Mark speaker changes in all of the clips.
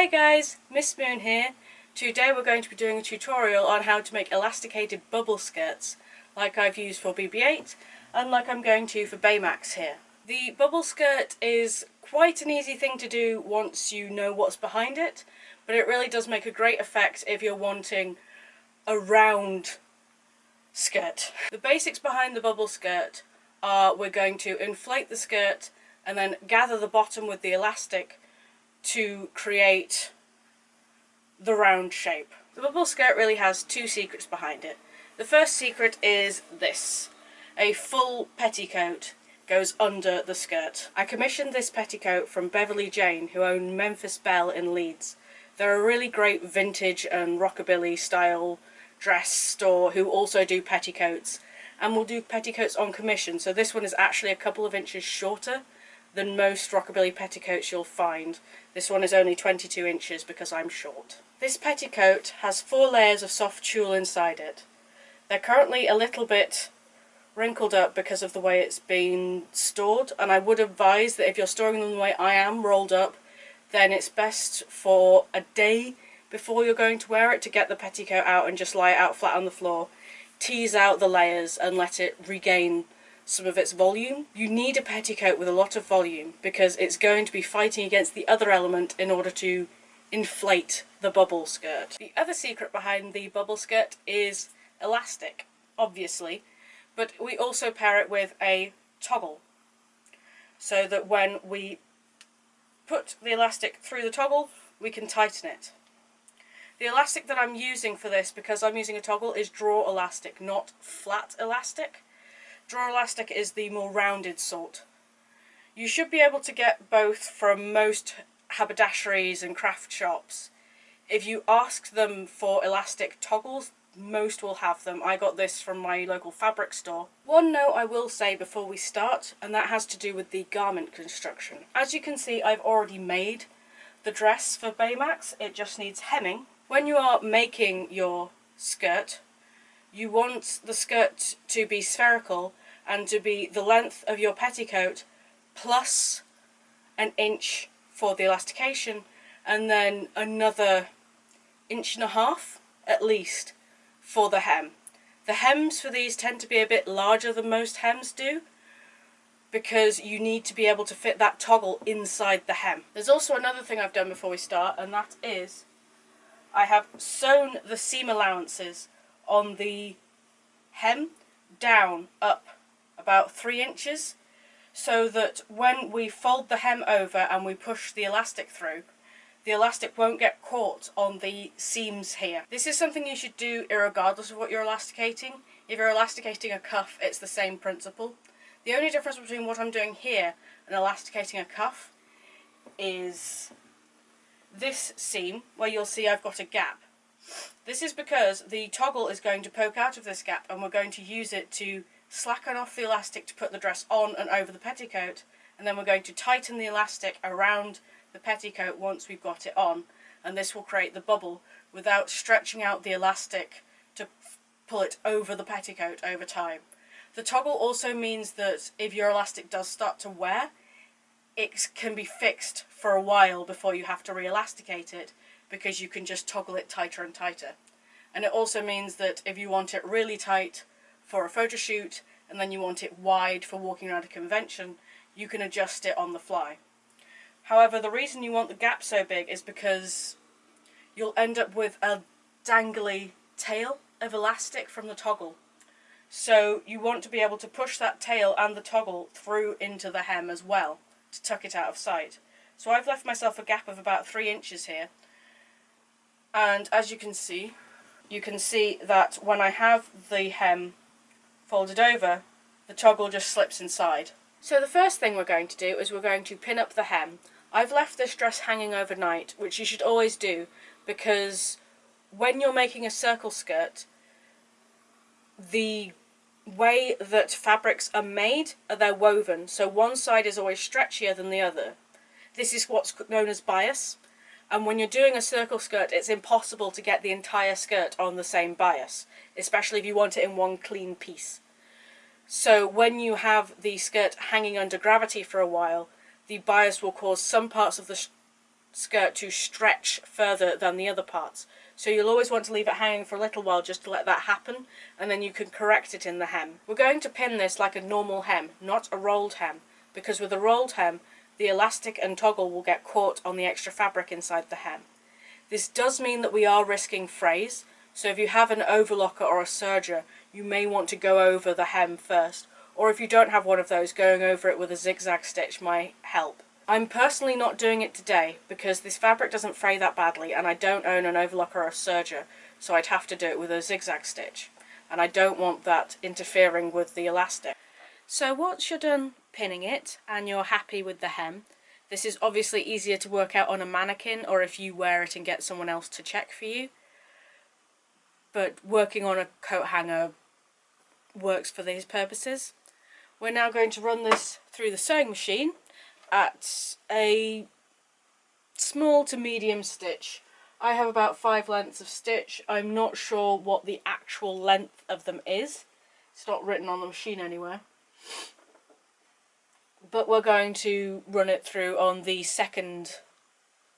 Speaker 1: Hi guys, Miss Moon here. Today we're going to be doing a tutorial on how to make elasticated bubble skirts like I've used for BB-8 and like I'm going to for Baymax here. The bubble skirt is quite an easy thing to do once you know what's behind it, but it really does make a great effect if you're wanting a round skirt. The basics behind the bubble skirt are we're going to inflate the skirt and then gather the bottom with the elastic to create the round shape. The bubble skirt really has two secrets behind it. The first secret is this. A full petticoat goes under the skirt. I commissioned this petticoat from Beverly Jane, who own Memphis Belle in Leeds. They're a really great vintage and rockabilly style dress store who also do petticoats and will do petticoats on commission, so this one is actually a couple of inches shorter than most rockabilly petticoats you'll find. This one is only 22 inches because I'm short. This petticoat has 4 layers of soft tulle inside it. They're currently a little bit wrinkled up because of the way it's been stored, and I would advise that if you're storing them the way I am, rolled up, then it's best for a day before you're going to wear it to get the petticoat out and just lie it out flat on the floor, tease out the layers and let it regain some of its volume. You need a petticoat with a lot of volume because it's going to be fighting against the other element in order to inflate the bubble skirt. The other secret behind the bubble skirt is elastic, obviously, but we also pair it with a toggle so that when we put the elastic through the toggle we can tighten it. The elastic that I'm using for this, because I'm using a toggle, is draw elastic, not flat elastic. Draw elastic is the more rounded sort. You should be able to get both from most haberdasheries and craft shops. If you ask them for elastic toggles, most will have them. I got this from my local fabric store. One note I will say before we start, and that has to do with the garment construction. As you can see, I've already made the dress for Baymax. It just needs hemming. When you are making your skirt, you want the skirt to be spherical and to be the length of your petticoat plus an inch for the elastication and then another 1.5 inches at least for the hem. The hems for these tend to be a bit larger than most hems do because you need to be able to fit that toggle inside the hem. There's also another thing I've done before we start, and that is I have sewn the seam allowances on the hem down up about 3 inches so that when we fold the hem over and we push the elastic through, the elastic won't get caught on the seams here. This is something you should do irregardless of what you're elasticating. If you're elasticating a cuff, it's the same principle. The only difference between what I'm doing here and elasticating a cuff is this seam where you'll see I've got a gap. This is because the toggle is going to poke out of this gap and we're going to use it to slacken off the elastic to put the dress on and over the petticoat, and then we're going to tighten the elastic around the petticoat once we've got it on, and this will create the bubble without stretching out the elastic to pull it over the petticoat over time. The toggle also means that if your elastic does start to wear, it can be fixed for a while before you have to re-elasticate it, because you can just toggle it tighter and tighter. And it also means that if you want it really tight for a photo shoot and then you want it wide for walking around a convention, you can adjust it on the fly. However, the reason you want the gap so big is because you'll end up with a dangly tail of elastic from the toggle. So you want to be able to push that tail and the toggle through into the hem as well to tuck it out of sight. So I've left myself a gap of about 3 inches here, and as you can see that when I have the hem folded over, the toggle just slips inside. So the first thing we're going to do is we're going to pin up the hem. I've left this dress hanging overnight, which you should always do, because when you're making a circle skirt, the way that fabrics are made, they're woven, so one side is always stretchier than the other. This is what's known as bias, and when you're doing a circle skirt it's impossible to get the entire skirt on the same bias, especially if you want it in one clean piece. So when you have the skirt hanging under gravity for a while, the bias will cause some parts of the skirt to stretch further than the other parts. So you'll always want to leave it hanging for a little while just to let that happen, and then you can correct it in the hem. We're going to pin this like a normal hem, not a rolled hem, because with a rolled hem, the elastic and toggle will get caught on the extra fabric inside the hem. This does mean that we are risking frays, so if you have an overlocker or a serger, you may want to go over the hem first, or if you don't have one of those, going over it with a zigzag stitch might help. I'm personally not doing it today because this fabric doesn't fray that badly, and I don't own an overlocker or a serger, so I'd have to do it with a zigzag stitch, and I don't want that interfering with the elastic. So once you're done pinning it and you're happy with the hem, this is obviously easier to work out on a mannequin or if you wear it and get someone else to check for you, but working on a coat hanger works for these purposes. We're now going to run this through the sewing machine at a small to medium stitch. I have about 5 lengths of stitch. I'm not sure what the actual length of them is. It's not written on the machine anywhere. But we're going to run it through on the second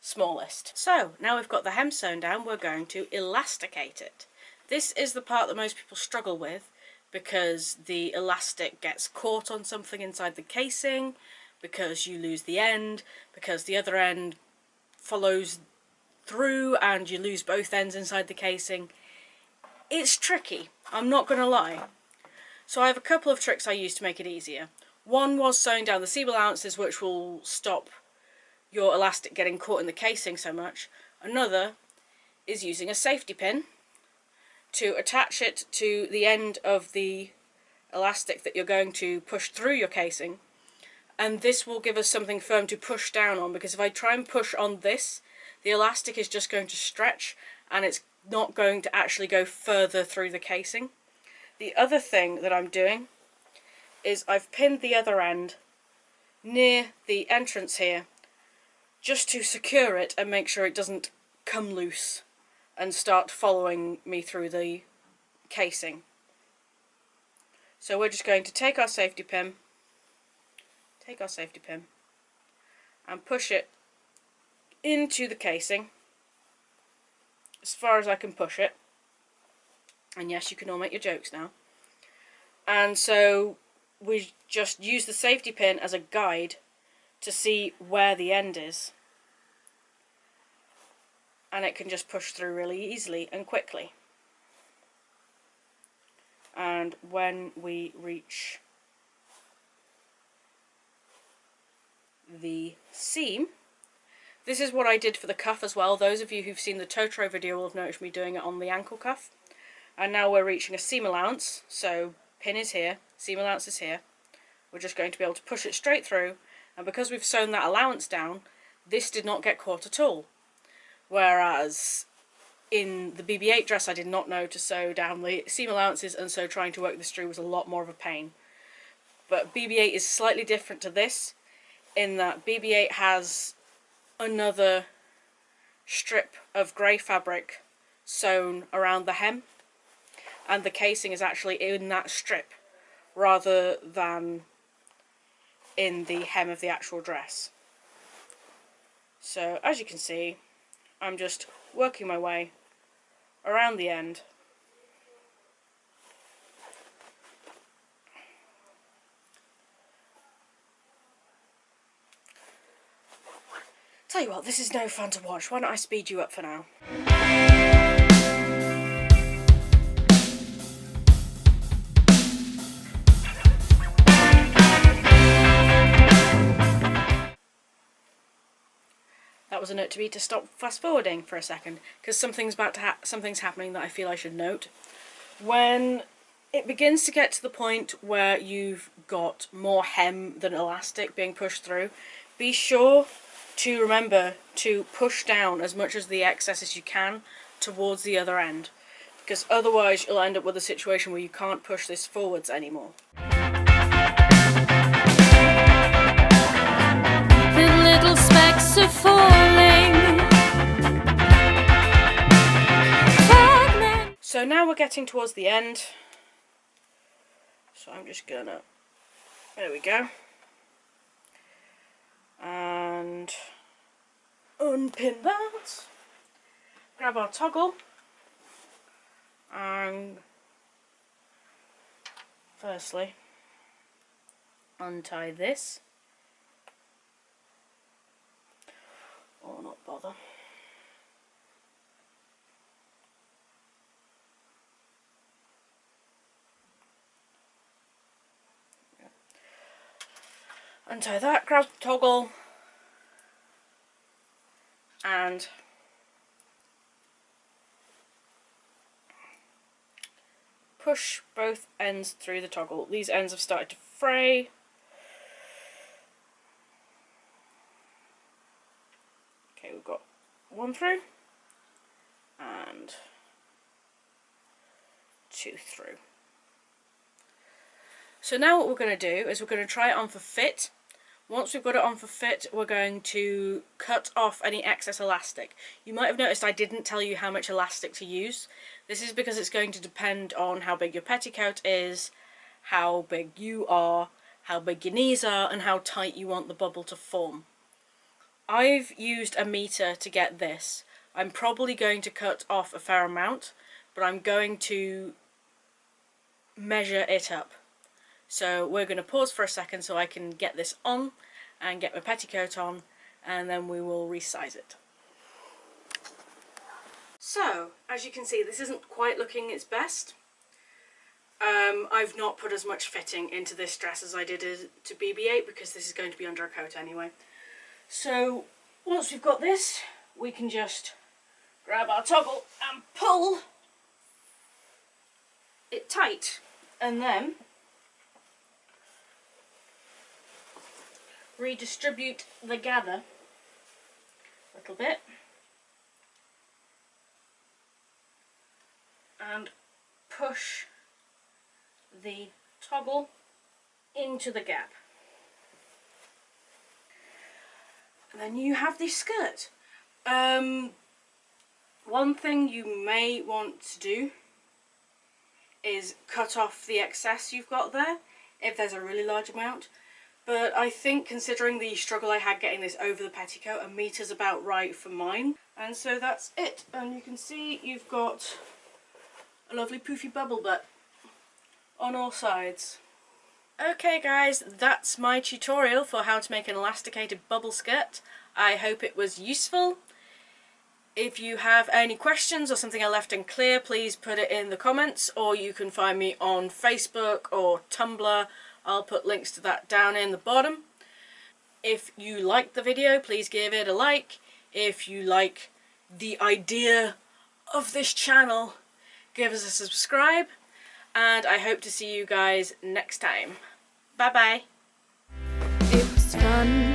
Speaker 1: smallest. So now we've got the hem sewn down, we're going to elasticate it. This is the part that most people struggle with because the elastic gets caught on something inside the casing, because you lose the end, because the other end follows through and you lose both ends inside the casing. It's tricky, I'm not going to lie. So I have a couple of tricks I use to make it easier. One was sewing down the seam allowances, which will stop your elastic getting caught in the casing so much. Another is using a safety pin to attach it to the end of the elastic that you're going to push through your casing, and this will give us something firm to push down on, because if I try and push on this, the elastic is just going to stretch and it's not going to actually go further through the casing. The other thing that I'm doing is I've pinned the other end near the entrance here just to secure it and make sure it doesn't come loose and start following me through the casing. So we're just going to take our safety pin and push it into the casing as far as I can push it. And yes, you can all make your jokes now. And so we just use the safety pin as a guide to see where the end is, and it can just push through really easily and quickly. And when we reach the seam, this is what I did for the cuff as well. Those of you who've seen the Totoro video will have noticed me doing it on the ankle cuff. And now we're reaching a seam allowance, so pin is here, seam allowance is here. We're just going to be able to push it straight through, and because we've sewn that allowance down, this did not get caught at all. Whereas in the BB-8 dress I did not know to sew down the seam allowances, and so trying to work this through was a lot more of a pain. But BB-8 is slightly different to this, in that BB-8 has another strip of grey fabric sewn around the hem, and the casing is actually in that strip rather than in the hem of the actual dress. So as you can see, I'm just working my way around the end. Tell you what, this is no fun to watch. Why don't I speed you up for now? That was a note to me to stop fast forwarding for a second, because something's happening that I feel I should note. When it begins to get to the point where you've got more hem than elastic being pushed through, be sure to remember to push down as much as the excess as you can towards the other end, because otherwise you'll end up with a situation where you can't push this forwards anymore.
Speaker 2: The little specks are falling.
Speaker 1: So now we're getting towards the end. So I'm just gonna, there we go. And unpin that, grab our toggle, and firstly untie this, or not bother. Untie that, grab the toggle, and push both ends through the toggle. These ends have started to fray. Okay, we've got one through and two through. So now what we're going to do is we're going to try it on for fit. Once we've got it on for fit, we're going to cut off any excess elastic. You might have noticed I didn't tell you how much elastic to use. This is because it's going to depend on how big your petticoat is, how big you are, how big your knees are, and how tight you want the bubble to form. I've used a meter to get this. I'm probably going to cut off a fair amount, but I'm going to measure it up. So we're going to pause for a second so I can get this on and get my petticoat on, and then we will resize it. So, as you can see, this isn't quite looking its best. I've not put as much fitting into this dress as I did to BB-8 because this is going to be under a coat anyway. So once we've got this, we can just grab our toggle and pull it tight, and then redistribute the gather a little bit and push the toggle into the gap. And then you have this skirt. One thing you may want to do is cut off the excess you've got there if there's a really large amount. But I think, considering the struggle I had getting this over the petticoat, a meter's about right for mine. And so that's it. And you can see you've got a lovely poofy bubble butt on all sides. Okay guys, that's my tutorial for how to make an elasticated bubble skirt. I hope it was useful. If you have any questions or something I left unclear, please put it in the comments, or you can find me on Facebook or Tumblr. I'll put links to that down in the bottom. If you liked the video, please give it a like. If you like the idea of this channel, give us a subscribe. And I hope to see you guys next time. Bye bye.
Speaker 2: It was fun.